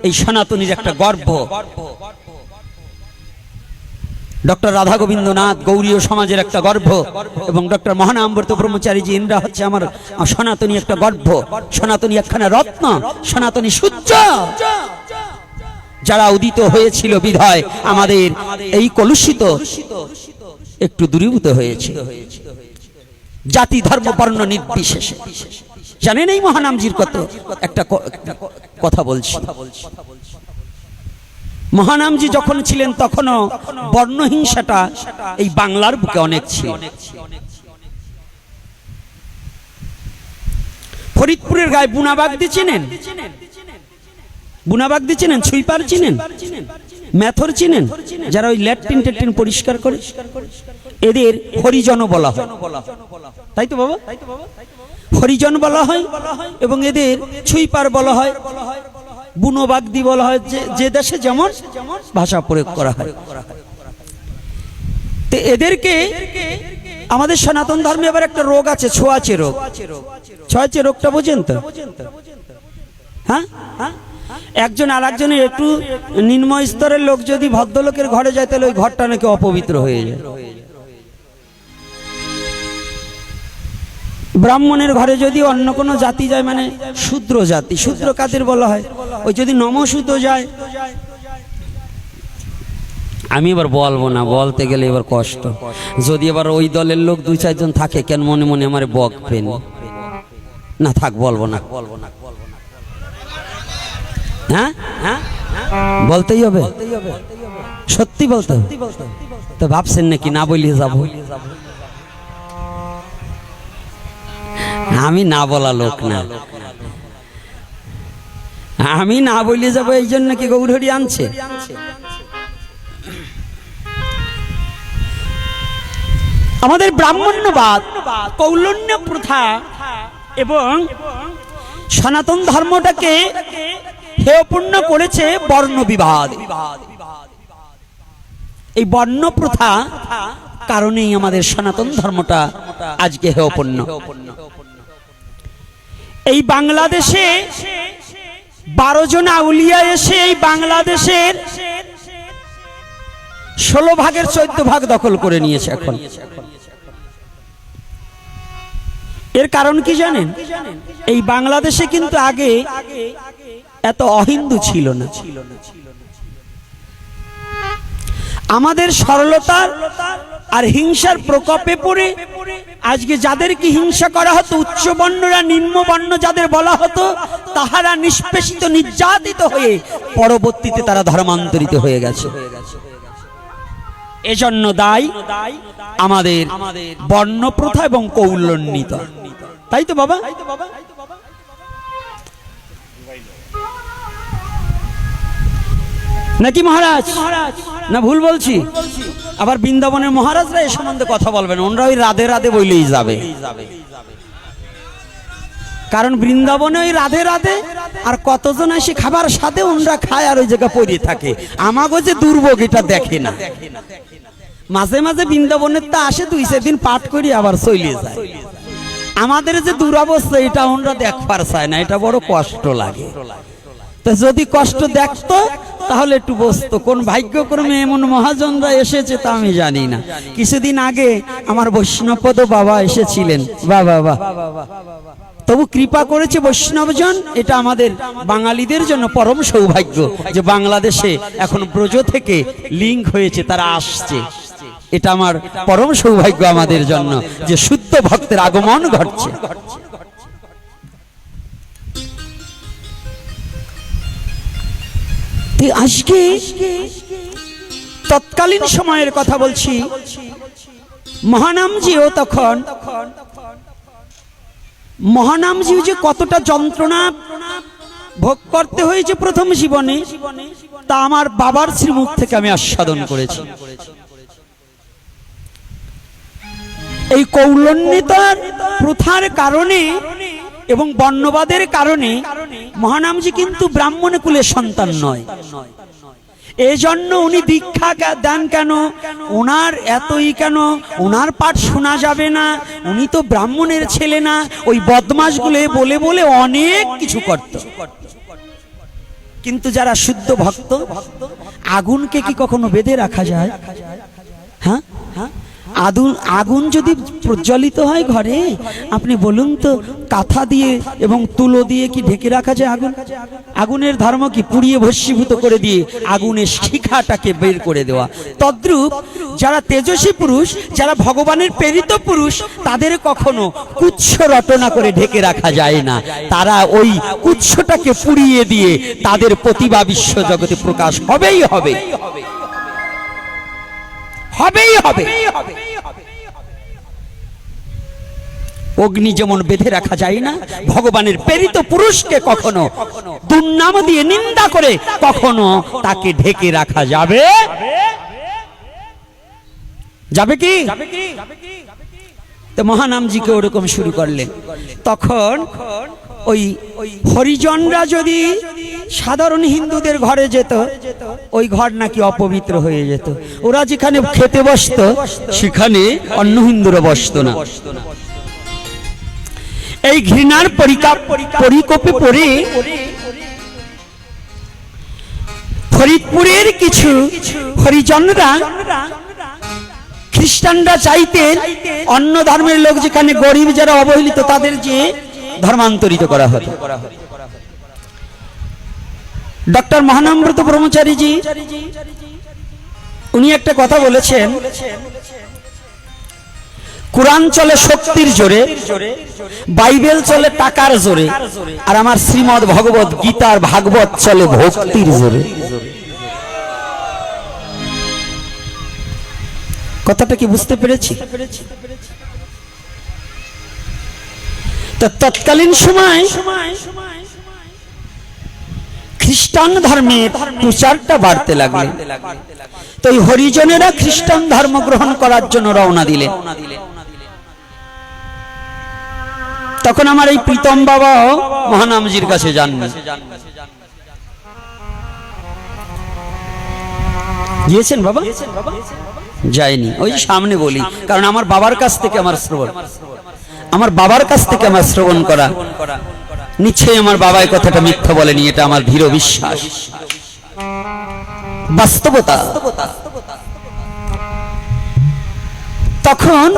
এই সনাতনীর একটা গর্ব। ডক্টর রাধা গোবিন্দনাথ গৌরীয় সমাজের একটা গর্ব এবং ডক্টর মহানামব্রত ব্রহ্মচারীজি ইন্দ্রা হচ্ছে আমার সনাতনী একটা গর্ব। সনাতনী একখানা রত্ন, সনাতনী সূর্য, যারা উদিত হয়েছিল বিধায় আমাদের এই কলুষিত একটু দূরীভূত হয়েছে, জাতি ধর্ম বর্ণ নির্বিশেষে। জানেন এই মহানামজির কত একটা কথা বলছি। মহানামজি যখন ছিলেন তখনও বর্ণহিংসাটা এই বাংলার বুকে অনেক ছিল। ফরিদপুরের গায়ে বুনাবাগদি চিনেন? বুনাবাগদি চিনেন? ছুইপার চিনেন? মেথর চিনেন? যারা ওই ল্যাট্রিন টেট্রিন পরিষ্কার করে, এদের হরিজন বলা হয়, তাই তো বাবা? হরিজন বলা হয় এবং এদের ছুইপার বলা হয়, বুনবাগদি বলা হয়, যে দেশে যেমন ভাষা প্রয়োগ করা হয়। তো এদেরকে আমাদের সনাতন ধর্মে আবার একটা রোগ আছে, ছোঁয়াচে রোগ। ছোঁয়াচে রোগটা বোঝেন তো? হ্যাঁ, একজন আর একজনের একটু নিম্ন স্তরের লোক যদি ভদ্রলোকের ঘরে যায় তাহলে ওই ঘরটা নাকি অপবিত্র হয়ে যায়। ব্রাহ্মণের ঘরে যদি অন্য কোনো জাতি যায়, মানে শূদ্র জাতি, শূদ্র কাদের বলা হয়? ওই যদি নমশূদ্র যায়, আমি এবার বলবো না, বলতে গেলে এবার কষ্ট। যদি এবার ওই দলের লোক দুই চারজন থাকে, কেন মনে মনে আমার বকবেন না, থাক বলবো না, হ্যাঁ হ্যাঁ বলতেই হবে, সত্যি বলতে। তো ভাবছেন নাকি না বলিয়ে যাবো? আমি না বলা লোক না, আমি না বলিয়ে যাবো এই জন্য কি গৌরহরি আনছে? আমাদের ব্রাহ্মণ্যবাদ, কৌলন্য প্রথা এবং সনাতন ধর্মটাকে হেয়পূর্ণ করেছে বর্ণ বিবাদ। এই বর্ণ প্রথা কারণেই আমাদের সনাতন ধর্মটা আজকে হেয়পূর্ণ। এই বাংলাদেশে 12 জন আউলিয়া এসে এই বাংলাদেশের 16 ভাগের 14 ভাগ দখল করে নিয়েছে এখন। এর কারণ কি জানেন? এই বাংলাদেশে কিন্তু আগে এত অহিন্দু ছিল না। আমাদের সরলতার আর হিংসার প্রকোপে পড়ে আজকে যাদেরকে হিংসা করা হতো, উচ্চ বর্ণরা নিম্ন বর্ণ যাদের বলা হতো, তাহারা নিষ্পেষিত নির্যাতিত হয়ে পরবর্তীতে তারা ধর্মান্তরিত হয়ে গেছে। এজন্য দায়ী আমাদের বর্ণ প্রথা এবং কৌলন্যতা, তাই তো বাবা? নাকি মহারাজ? না ভুল বলছি? আবার বৃন্দাবনের মহারাজরা এ সম্বন্ধে কথা বলবেন, ওনারা ওই রাধে রাধে বইলেই যাবে। কারণ বৃন্দাবনে ওই রাধে রাধে আর কতজন এসে খাবার সাথে ওনারা খায় আর ওই জায়গা পড়ে থাকে। আমাগো যে দুর্ভোগ এটা দেখে না। মাঝে মাঝে বৃন্দাবনের তা আসে, 2-4 দিন পাঠ করি আবার চলে যায়। আমাদের যে দুরবস্থা এটা ওনারা দেখবার চায় না, এটা বড় কষ্ট লাগে। তো যদি কষ্ট দেখতো তাহলে একটু বসতো। কোন ভাগ্যক্রমে এমন মহাজনরা এসেছে তা আমি জানি না। কিছুদিন আগে আমার বৈষ্ণবপদ বাবা এসেছিলেন, বাবা তবু কৃপা করেছে বৈষ্ণবজন। এটা আমাদের বাঙালিদের জন্য পরম সৌভাগ্য যে বাংলাদেশে এখন ব্রজ থেকে লিঙ্ক হয়েছে, তারা আসছে। এটা আমার পরম সৌভাগ্য আমাদের জন্য যে শুদ্ধ ভক্তের আগমন ঘটছে। আজকে তৎকালীন সময়ের কথা বলছি, মহানামজিও তখন, মহানামজি যে কতটা যন্ত্রণা ভোগ করতে হয়েছে প্রথম জীবনে, তা আমার বাবার শ্রীমুখ থেকে আমি আস্বাদন করেছি। এই কৌলন্যতার প্রথার কারণে এবং বর্ণবাদের কারণে মহানামজি কিন্তু ব্রাহ্মণ কুলের সন্তান নয়। এই জন্য উনি দীক্ষা দেন কেন, ওনার এতই কেন, ওনার পাঠ শোনা যাবে না, উনি তো ব্রাহ্মণের ছেলে না, ওই বদমাশগুলো বলে বলে অনেক কিছু করত। কিন্তু যারা শুদ্ধ ভক্ত, আগুনকে কি কখনো বেঁধে রাখা যায়? হ্যাঁ, আগুন যদি প্রজ্বলিত হয় ঘরে, আপনি বলুন তো কাঁথা দিয়ে এবং তুলো দিয়ে কি ঢেকে রাখা যায় আগুন? আগুনের ধর্ম কি পুড়িয়ে ভস্মীভূত করে দিয়ে আগুনের শিখাটাকে বের করে দেওয়া। তদ্রূপ যারা তেজস্বী পুরুষ, যারা ভগবানের প্রেরিত পুরুষ, তাদের কখনো কুচ্ছ রটনা করে ঢেকে রাখা যায় না। তারা ওই কুচ্ছটাকে পুড়িয়ে দিয়ে তাদের প্রতিভা বিশ্ব জগতে প্রকাশ হবেই হবে, হবেই হবে। অগ্নি যেমন বেঁধে রাখা যায় না, ভগবানের প্রেরিত পুরুষকে কখনো দুর্নাম দিয়ে নিন্দা করে কখনো তাকে ঢেকে রাখা যাবে? যাবে কি? তো মহানামজিকে ওরকম শুরু করলেন। তখন ওই হরিজনরা যদি সাধারণ হিন্দুদের ঘরে যেত, ওই ঘর নাকি অপবিত্র হয়ে যেত। ওরা যেখানে খেতে বসতো সেখানে অন্য হিন্দুরা বসতো না। এই ঘৃণার পরিকোপে পড়ে ফরিদপুরের কিছু হরিজনরা, খ্রিস্টানরা চাইতেন অন্য ধর্মের লোক যেখানে গরিব, যারা অবহেলিত, তাদের যে ধর্মান্তরিত করা হতো। ডক্টর মহানামব্রত ব্রহ্মচারীজি উনি একটা কথা বলেছেন, কোরআন চলে শক্তির জোরে, বাইবেল চলে টাকার জোরে, আর আমার শ্রীমদ ভগবত গীতার ভাগবত চলে ভক্তির জোরে। কথাটা কি বুঝতে পেরেছি? তৎকালীন সময় খ্রিস্টান ধর্মের প্রচারটা বাড়তে লাগলো। তো এই হরিজনেরা খ্রিস্টান ধর্ম গ্রহণ করার জন্য রওনা দিলেন। তখন আমার এই প্রীতম বাবাও মহানামজির কাছে যাননি, গিয়েছেন বাবা? যায়নি। ওই সামনে বলি, কারণ আমার বাবার কাছ থেকে আমার শ্রবণ করা, নিশ্চয়ই আমার বাবা এই কথাটা মিথ্যা বলেনি, এটা আমার দৃঢ় বিশ্বাস, বাস্তবতা। তখন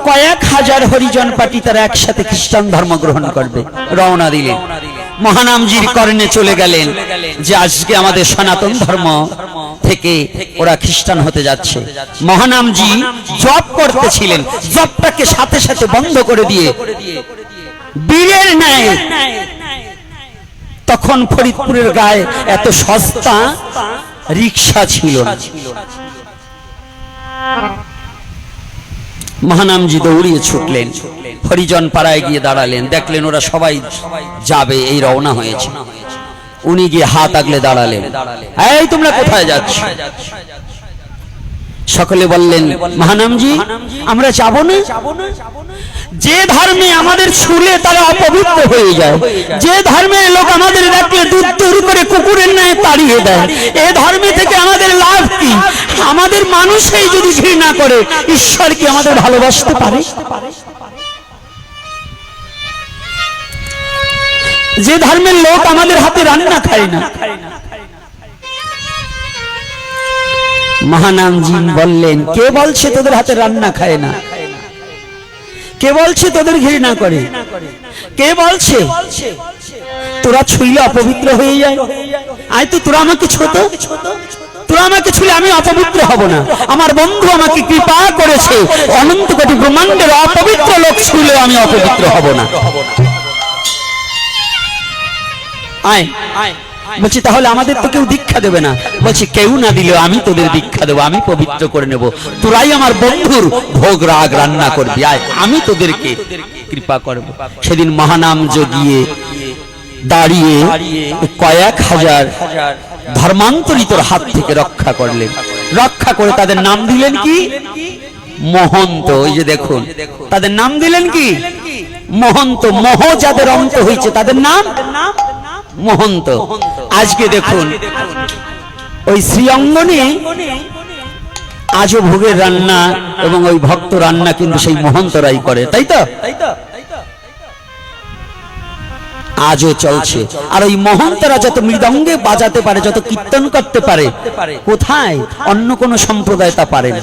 কয়েক হাজার হরিজন পার্টি তারা একসাথে খ্রিস্টান ধর্ম গ্রহণ করবে, রওনা দিলেন। মহানামজির কর্ণে চলে গেলেন যে আজকে আমাদের সনাতন ধর্ম থেকে ওরা খ্রিস্টান হতে যাচ্ছে। মহানামজি জপ করতেছিলেন, জপটাকে সাথে সাথে বন্ধ করে দিয়ে বীরের ন্যায়, তখন ফরিদপুরের গায়ে এত সস্তা রিক্সা ছিল না। মহানামজি দৌড়িয়ে ছুটলেন, হরিজন পাড়ায় গিয়ে দাঁড়ালেন, দেখলেন ওরা সবাই যাবে, এই রওনা হয়েছে। উনি গিয়ে হাত আগলে দাঁড়ালেন, এই তোমরা কোথায় যাচ্ছ? সকলে বললেন, মহানামজি আমরা যাব না। যে ধর্মে আমাদের ছুলে তারা অপবিত্র হয়ে যায়, যে ধর্মের লোক আমাদের রাখলে দুধ দূর করে কুকুরের ন্যায় তাড়িয়ে দেয়, এ ধর্মে থেকে আমাদের লাভ কি? আমাদের মানুষই যদি ঘৃণা করে, ঈশ্বর কি আমাদের ভালোবাসতে পারে? যে ধর্মের লোক আমাদের হাতে রান্না খায় না। মহানামজি বললেন, কে বলছে তোদের হাতে রান্না খায় না? কে বলছে তোদের ঘৃণা করে? কে বলছে তোরা ছুঁইলে অপবিত্র হয়ে যায়? আয় তো তোরা আমাকে ছোট, তোরা আমাকে ছুঁলে আমি অপবিত্র হব না। আমার বন্ধু আমাকে কৃপা করেছে, অনন্ত কোটি ব্রহ্মাণ্ডের অপবিত্র লোক ছুঁলেও আমি অপবিত্র হব না। আয় বলছি, তাহলে আমাদের তো কেউ দীক্ষা দেবে না? বলছি, কেউ না দিলেও আমি তোদের দীক্ষা দেবো, আমি পবিত্র করে নেব। তোরাই আমার বন্ধুর ভোগ রাগ রান্না করবি, আয় আমি তোদেরকে কৃপা করব। সেদিন মহানাম যোগিয়ে দাঁড়িয়ে কয়েক হাজার ধর্মান্তরিতর হাত থেকে রক্ষা করলেন। রক্ষা করে তাদের নাম দিলেন কি? মহন্ত। ওই যে দেখুন, তাদের নাম দিলেন কি? মহন্ত। মোহ যাদের অন্ত হয়েছে তাদের নাম মহন্ত। আজকে দেখুন ওই শ্রী অঙ্গনে আজও ভোগের রান্না এবং ওই ভক্ত রান্না কিন্তু সেই মহন্তরাই করে, তাই তো? আজও চলছে। আর ওই মহন্তরা যত মৃদঙ্গে বাজাতে পারে, যত কীর্তন করতে পারে, কোথায় অন্য কোন সম্প্রদায় তা পারে না।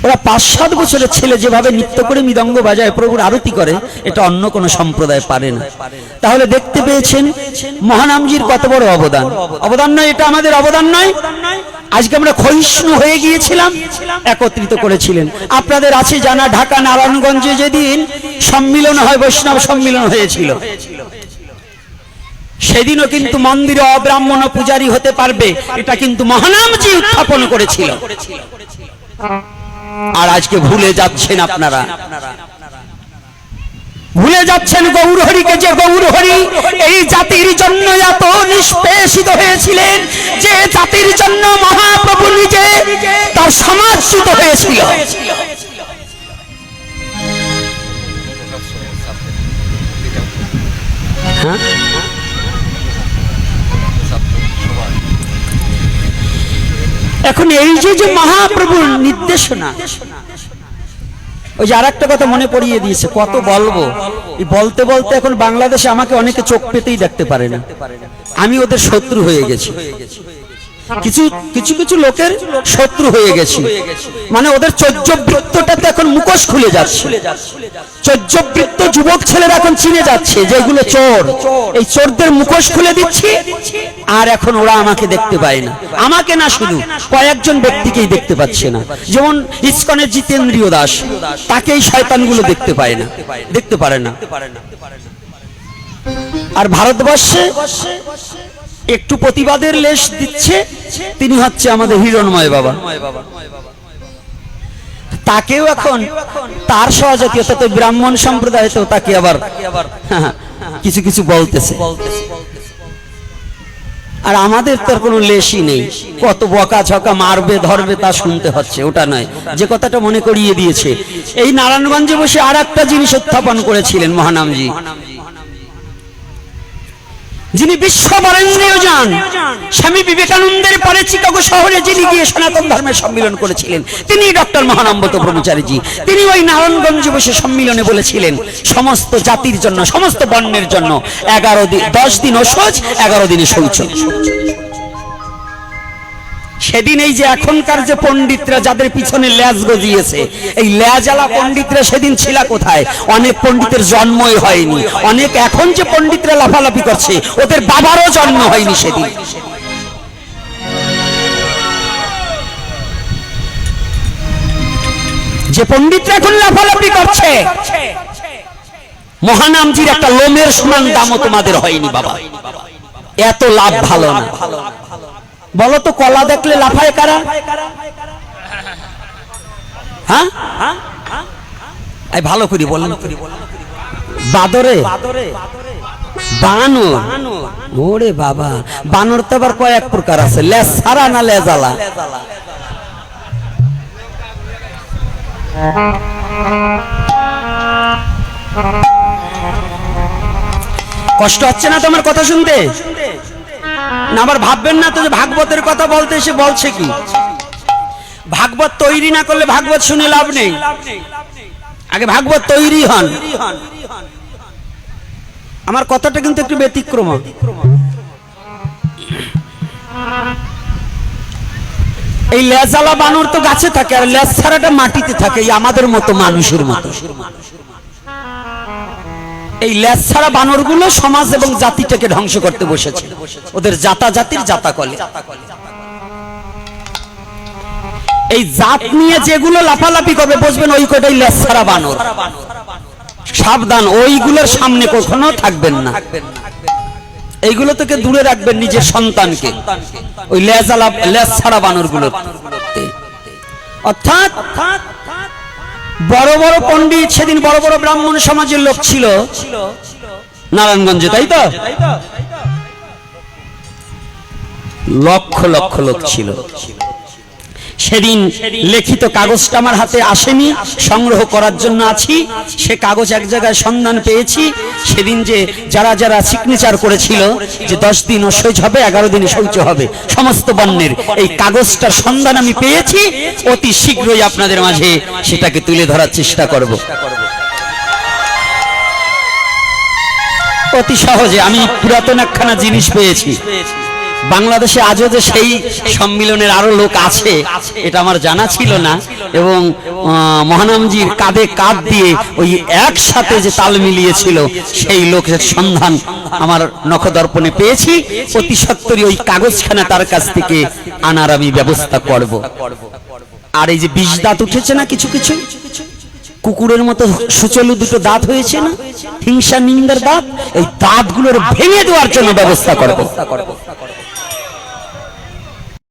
ওরা ৫-৭ বছরের ছেলে যেভাবে নৃত্য করে মৃদঙ্গ বাজায়, প্রভুর আরতি করে, এটা অন্য কোন সম্প্রদায় পারে না। তাহলে দেখতে পেয়েছেন মহানামজির কত বড় অবদান। অবদান নয় এটা আমাদের অবদান নয়। আজকে আমরা ক্ষয়িষ্ণু হয়ে গিয়েছিলাম, একত্রিত করেছিলেন। আপনাদের আছে জানা, ঢাকা নারায়ণগঞ্জে যেদিন সম্মিলন হয়, বৈষ্ণব সম্মিলন হয়েছিল, সেদিনও কিন্তু মন্দিরে অব্রাহ্মণ পূজারী হতে পারবে, এটা কিন্তু মহানামজি উত্থাপন করেছিল। আর আজকে ভুলে যাচ্ছেন আপনারা, ভুলে যাচ্ছেন গৌরহরিকে। যে গৌরহরি এই জাতির জন্য এত নিষ্পেষিত হয়েছিলেন, যে জাতির জন্য মহাপ্রভু নিজে তার সমাজচ্যুত হয়েছিল। এখন এই যে মহাপ্রভুর নির্দেশনা, ওই যে আর একটা কথা মনে পড়িয়ে দিয়েছে, কত বলবো, বলতে বলতে এখন বাংলাদেশে আমাকে অনেকে চোখ পেতেই দেখতে পারে না। আমি ওদের শত্রু হয়ে গেছি, কিছু কিছু কিছু লোকের শত্রু হয়ে গেছি। মানে ওদের চৌর্যবৃত্তটাতে এখন মুখোশ খুলে যাচ্ছে। চৌর্যবৃত্ত যুবক ছেলেরা এখন চিনে যাচ্ছে যে এগুলো চোর, এই চোরদের মুখোশ খুলে দিচ্ছি। আর এখন ওরা আমাকে দেখতে পায় না, আমাকে না, শুধু কয়েকজন ব্যক্তিকেই দেখতে পাচ্ছে না। যেমন ইসকনের জিতেন্দ্রীয় দাস, তাকে এই শয়তানগুলো দেখতে পায় না, দেখতে পারে না। আর ভারতবর্ষে একটু প্রতিবাদের লেশ দিচ্ছে, তিনি হচ্ছে আমাদের হিরণময় বাবা। তাকেও এখন তার সহজাতীয়তা তো ব্রাহ্মণ সম্প্রদায়, তো তাকে আবার কিছু কিছু বলতেছে। আর আমাদের তো কোনো লেশই নেই, কত বকা ঝকা মারবে ধরবে তা শুনতে হচ্ছে, ওটা নয়। যে কথাটা মনে করিয়ে দিয়েছে, এই নারায়ণগঞ্জে বসে আর একটা জিনিস উত্থাপন করেছিলেন মহানামজি, যিনি বিশ্ব বরেণ্যও যান। স্বামী বিবেকানন্দের পরে চিকাগো শহরে যিনি গিয়ে সনাতন ধর্মের সম্মিলন করেছিলেন, তিনি ডক্টর মহানম্বত ব্রহ্মচারীজি। তিনি ওই নারায়ণগঞ্জে বসে সম্মিলনে বলেছিলেন, সমস্ত জাতির জন্য, সমস্ত বর্ণের জন্য 10 দিন ওষুধ, 11 দিনে শৌচ। সেদিন এই যে এখনকার যে পণ্ডিতরা যাদের পিছনে ল্যাজ গজিয়েছে, এই ল্যাজালা পণ্ডিতরা সেদিন ছিল কোথায়? অনেক পণ্ডিতের জন্মই হয়নি। অনেক এখন যে পণ্ডিতরা লাফালাফি করছে, ওদের বাবারও জন্ম হয়নি সেদিন। যে পণ্ডিতরা এখন লাফালাফি করছে, মহানামজির একটা লোমের সমান দামও তোমাদের হয়নি বাবা। এত লাভ ভালো না। বলো তো, কলা দেখলে লাফায় কারা? হ্যাঁ, ভালো করে বলেন। বাদরে, বানর। ওরে বাবা, বানর তো আবার কয়েক প্রকার আছে, লেজ ছাড়া না লেজালা। কষ্ট হচ্ছে না তোমার কথা শুনতে? না আবার ভাববেন না তো যে ভাগবতের কথা বলতে এসে বলছে কি। ভাগবত তৈরি না করলে ভাগবত শুনে লাভ নেই, আগে ভাগবত তৈরি হন। আমার কথাটা কিন্তু একটু ব্যতিক্রম। এই লেজালা বানর তো গাছে থাকে, আর লেজ ছাড়াটা মাটিতে থাকে, এই আমাদের মতো মানুষের মতো। এই লেজ ছাড়া বানরগুলো সমাজ এবং জাতিটাকে ধ্বংস করতে বসেছে, ওদের জাতা জাতির জাতা কলে। এই জাত নিয়ে যেগুলো লাফালাফি করবে, বুঝবেন ওই কটাই লেজ ছাড়া বানর। সাবধান, ওইগুলোর সামনে কখনো থাকবেন না। এইগুলো থেকে দূরে রাখবেন নিজের সন্তানকে, ওই লেজ ছাড়া বানরগুলো। অর্থাৎ বড় বড় পণ্ডিত, সেদিন বড় বড় ব্রাহ্মণ সমাজের লোক ছিল নারায়ণগঞ্জে, তাই তো? লক্ষ লক্ষ লোক ছিল সেদিন। লিখিত কাগজটা আমার হাতে আসেনি, সংগ্রহ করার জন্য আছি। সে কাগজ এক জায়গায় সন্ধান পেয়েছি। সেদিন যে যারা যারা সিগনেচার করেছিল যে 10 দিন ওষুধ হবে, 11 দিনে শৌচ হবে, সমস্ত বর্ণের, এই কাগজটার সন্ধান আমি পেয়েছি। অতি শীঘ্রই আপনাদের মাঝে সেটাকে তুলে ধরার চেষ্টা করব। অতি সহজে আমি পুরাতন একখানা জিনিস পেয়েছি। বাংলাদেশে আজও যে সেই সম্মিলনের আরো লোক আছে এটা আমার জানা ছিল না, এবং মহানামজির কাঁধে কাঁধ দিয়ে ওই একসাথে যে তাল মিলিয়েছিল সেই লোকের সন্ধান আমার নখদর্পণে পেয়েছি। অতি সত্বরই ওই কাগজখানা তার কাছ থেকে আনার আমি ব্যবস্থা করব। আর এই যে বিষ দাঁত উঠেছে না কিছু কিছু, কুকুরের মতো সুচলু দুটো দাঁত হয়েছে না, হিংসা নিন্দার দাঁত, এই দাঁতগুলোর ভেঙে দেওয়ার জন্য ব্যবস্থা করব।